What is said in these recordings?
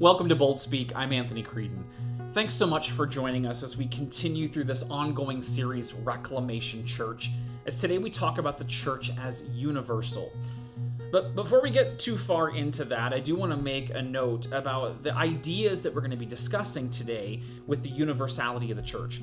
Welcome to Bold Speak. I'm Anthony Creedon. Thanks so much for joining us as we continue through this ongoing series, Reclamation Church, as today we talk about the church as universal. But before we get too far into that, I do want to make a note about the ideas that we're going to be discussing today with the universality of the church.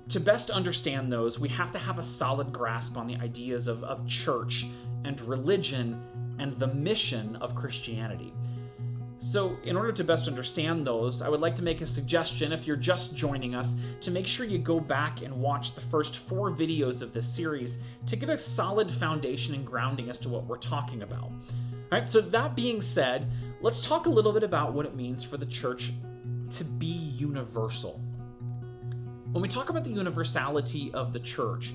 To best understand those, we have to have a solid grasp on the ideas of church and religion and the mission of Christianity. So in order to best understand those, I would like to make a suggestion, if you're just joining us, to make sure you go back and watch the first 4 videos of this series to get a solid foundation and grounding as to what we're talking about. All right, so that being said, let's talk a little bit about what it means for the church to be universal. When we talk about the universality of the church,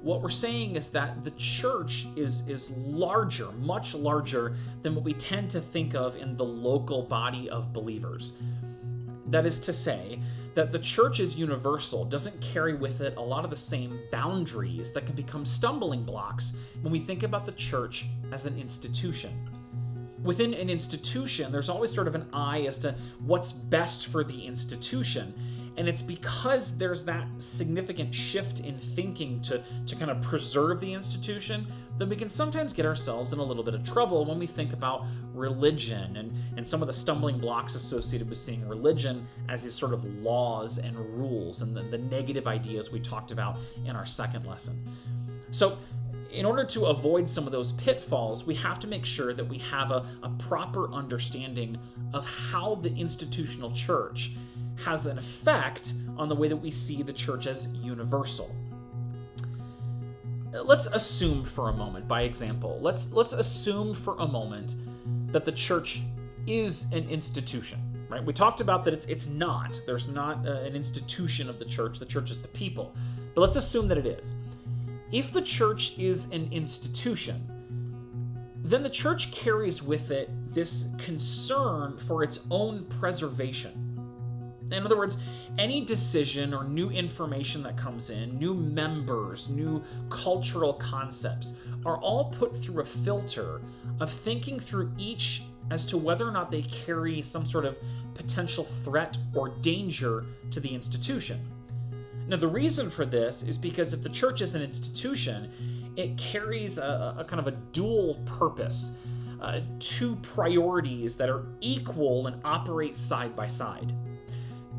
what we're saying is that the church is larger, much larger than what we tend to think of in the local body of believers. That is to say, that the church is universal doesn't carry with it a lot of the same boundaries that can become stumbling blocks when we think about the church as an institution. Within an institution, there's always sort of an eye as to what's best for the institution. And it's because there's that significant shift in thinking to kind of preserve the institution that we can sometimes get ourselves in a little bit of trouble when we think about religion and some of the stumbling blocks associated with seeing religion as these sort of laws and rules and the negative ideas we talked about in our second lesson. So in order to avoid some of those pitfalls, we have to make sure that we have a proper understanding of how the institutional church has an effect on the way that we see the church as universal. Let's assume for a moment, by example, let's assume for a moment that the church is an institution, right? We talked about that it's not. There's not an institution of the church. The church is the people. But let's assume that it is. If the church is an institution, then the church carries with it this concern for its own preservation. In other words, any decision or new information that comes in, new members, new cultural concepts, are all put through a filter of thinking through each as to whether or not they carry some sort of potential threat or danger to the institution. Now, the reason for this is because if the church is an institution, it carries a kind of a dual purpose, 2 priorities that are equal and operate side by side.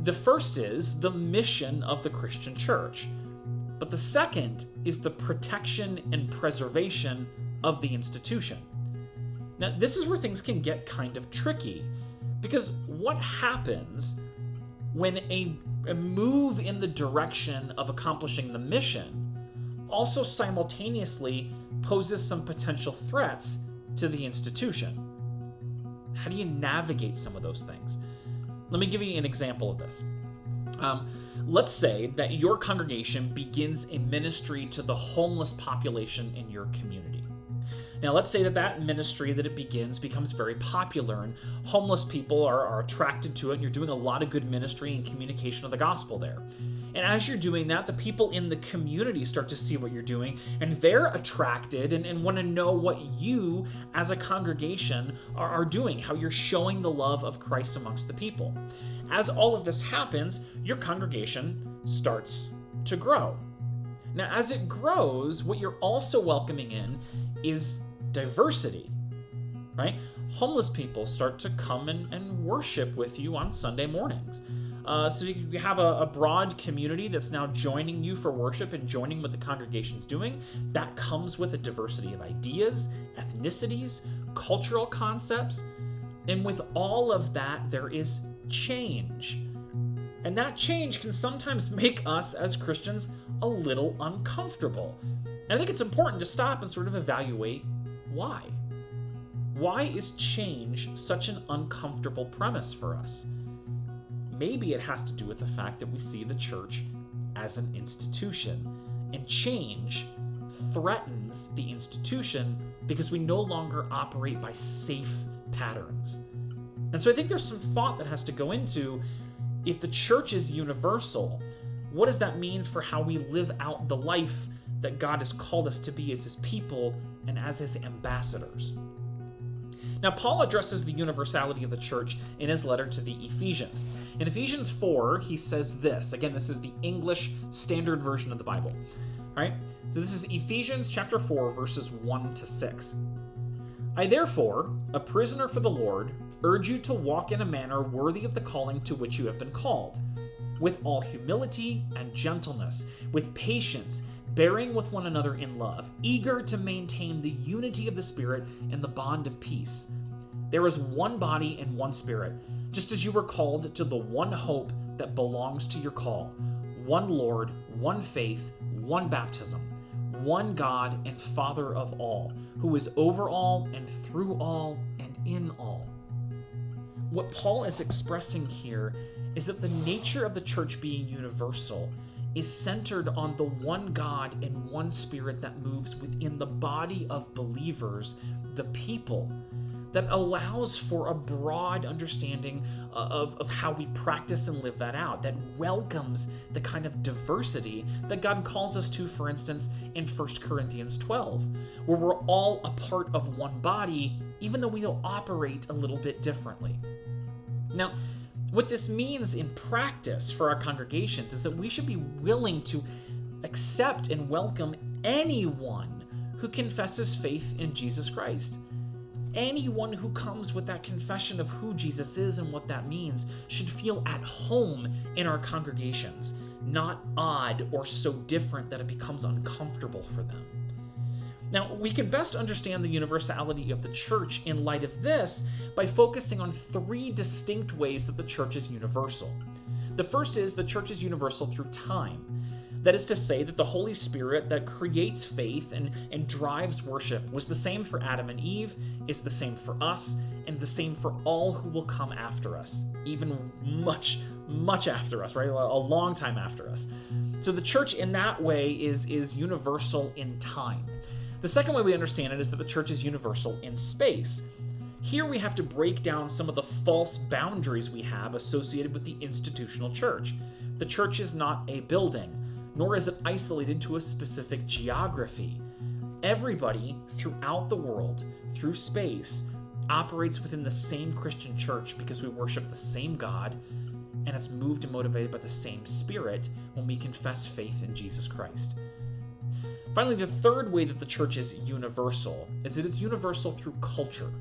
The first is the mission of the Christian church, but the second is the protection and preservation of the institution. Now, this is where things can get kind of tricky, because what happens when a move in the direction of accomplishing the mission also simultaneously poses some potential threats to the institution? How do you navigate some of those things? Let me give you an example of this. Let's say that your congregation begins a ministry to the homeless population in your community. Now, let's say that ministry that it begins becomes very popular and homeless people are attracted to it, and you're doing a lot of good ministry and communication of the gospel there. And as you're doing that, the people in the community start to see what you're doing, and they're attracted and want to know what you as a congregation are doing, how you're showing the love of Christ amongst the people. As all of this happens, your congregation starts to grow. Now, as it grows, what you're also welcoming in is diversity, right? Homeless people start to come and worship with you on Sunday mornings. So you have a broad community that's now joining you for worship and joining what the congregation's doing. That comes with a diversity of ideas, ethnicities, cultural concepts. And with all of that, there is change. And that change can sometimes make us as Christians a little uncomfortable. And I think it's important to stop and sort of evaluate why. Why is change such an uncomfortable premise for us? Maybe it has to do with the fact that we see the church as an institution, and change threatens the institution because we no longer operate by safe patterns. And so I think there's some thought that has to go into, if the church is universal, what does that mean for how we live out the life that God has called us to be as his people and as his ambassadors? Now, Paul addresses the universality of the church in his letter to the Ephesians. In Ephesians 4, he says this. Again, this is the English Standard Version of the Bible. All right? So this is Ephesians chapter 4, verses 1 to 6. I therefore, a prisoner for the Lord, urge you to walk in a manner worthy of the calling to which you have been called, with all humility and gentleness, with patience, bearing with one another in love, eager to maintain the unity of the Spirit in the bond of peace. There is one body and one Spirit, just as you were called to the one hope that belongs to your call, one Lord, one faith, one baptism, one God and Father of all, who is over all and through all and in all. What Paul is expressing here is that the nature of the church being universal is centered on the one God and one Spirit that moves within the body of believers, the people, that allows for a broad understanding of how we practice and live that out, that welcomes the kind of diversity that God calls us to, for instance, in 1 Corinthians 12, where we're all a part of one body, even though we'll operate a little bit differently. Now, what this means in practice for our congregations is that we should be willing to accept and welcome anyone who confesses faith in Jesus Christ. Anyone who comes with that confession of who Jesus is and what that means should feel at home in our congregations, not odd or so different that it becomes uncomfortable for them. Now, we can best understand the universality of the church in light of this by focusing on three distinct ways that the church is universal. The first is the church is universal through time. That is to say that the Holy Spirit that creates faith and drives worship was the same for Adam and Eve, is the same for us, and the same for all who will come after us, even much, much after us, right? A long time after us. So the church in that way is universal in time. The second way we understand it is that the church is universal in space. Here we have to break down some of the false boundaries we have associated with the institutional church. The church is not a building, nor is it isolated to a specific geography. Everybody throughout the world, through space, operates within the same Christian church because we worship the same God, and it's moved and motivated by the same Spirit when we confess faith in Jesus Christ. Finally, the third way that the church is universal is that it's universal through culture.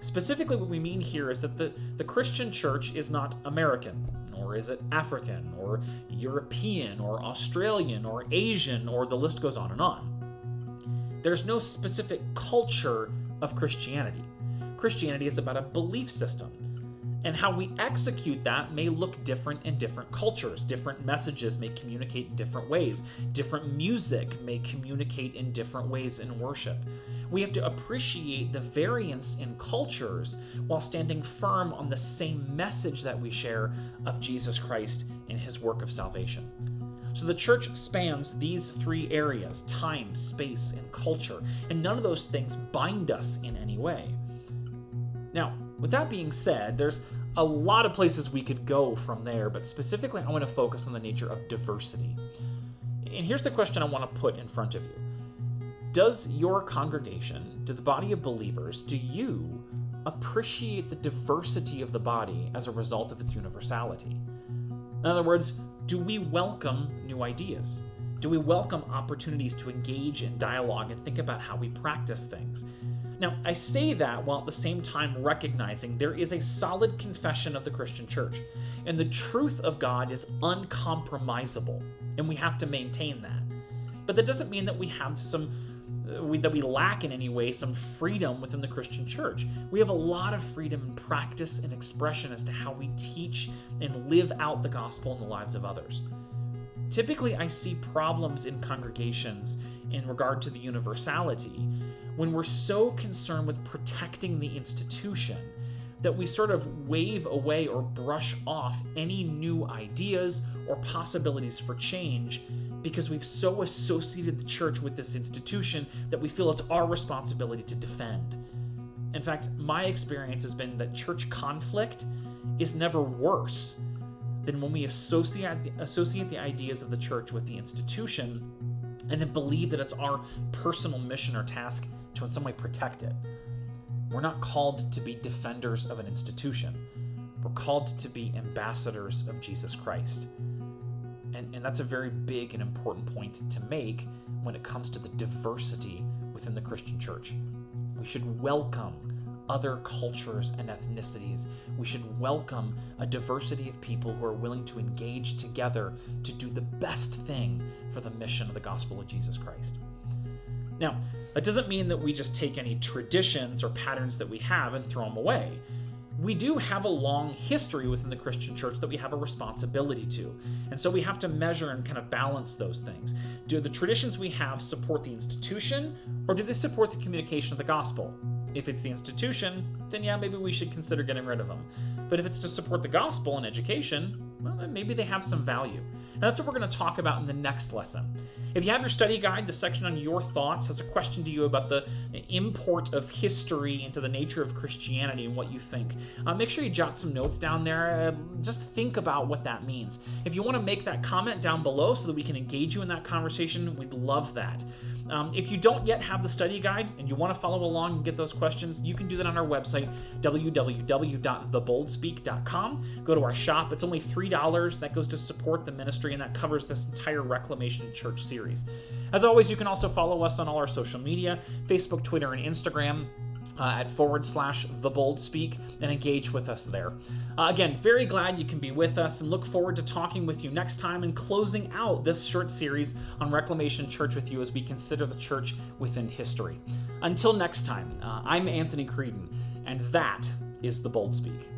Specifically, what we mean here is that the Christian church is not American, nor is it African, or European, or Australian, or Asian, or the list goes on and on. There's no specific culture of Christianity. Christianity is about a belief system, and how we execute that may look different in different cultures. Different messages may communicate in different ways. Different music may communicate in different ways in worship. We have to appreciate the variance in cultures while standing firm on the same message that we share of Jesus Christ and his work of salvation. So the church spans these three areas: time, space, and culture, and none of those things bind us in any way. Now, with that being said, there's a lot of places we could go from there, but specifically I want to focus on the nature of diversity. And here's the question I want to put in front of you. Does your congregation, do the body of believers, do you appreciate the diversity of the body as a result of its universality? In other words, do we welcome new ideas? Do we welcome opportunities to engage in dialogue and think about how we practice things? Now, I say that while at the same time recognizing there is a solid confession of the Christian church, and the truth of God is uncompromisable, and we have to maintain that. But that doesn't mean that we have that we lack in any way some freedom within the Christian church. We have a lot of freedom in practice and expression as to how we teach and live out the gospel in the lives of others. Typically, I see problems in congregations in regard to the universality when we're so concerned with protecting the institution that we sort of wave away or brush off any new ideas or possibilities for change because we've so associated the church with this institution that we feel it's our responsibility to defend. In fact, my experience has been that church conflict is never worse than when we associate the ideas of the church with the institution and then believe that it's our personal mission or task to in some way protect it. We're not called to be defenders of an institution. We're called to be ambassadors of Jesus Christ. And that's a very big and important point to make when it comes to the diversity within the Christian church. We should welcome other cultures and ethnicities. We should welcome a diversity of people who are willing to engage together to do the best thing for the mission of the gospel of Jesus Christ. Now, that doesn't mean that we just take any traditions or patterns that we have and throw them away. We do have a long history within the Christian church that we have a responsibility to. And so we have to measure and kind of balance those things. Do the traditions we have support the institution, or do they support the communication of the gospel? If it's the institution, then yeah, maybe we should consider getting rid of them. But if it's to support the gospel and education, well, then maybe they have some value. And that's what we're going to talk about in the next lesson. If you have your study guide, the section on your thoughts has a question to you about the import of history into the nature of Christianity and what you think. Make sure you jot some notes down there. Just think about what that means. If you want to make that comment down below so that we can engage you in that conversation, we'd love that. If you don't yet have the study guide and you want to follow along and get those questions, you can do that on our website, www.theboldspeak.com. Go to our shop. It's only $3. That goes to support the ministry, and that covers this entire Reclamation Church series. As always, you can also follow us on all our social media, Facebook, Twitter, and Instagram. At /TheBoldSpeak, and engage with us there. Again, very glad you can be with us, and look forward to talking with you next time and closing out this short series on Reclamation Church with you as we consider the church within history. Until next time, I'm Anthony Creedon, and that is The Bold Speak.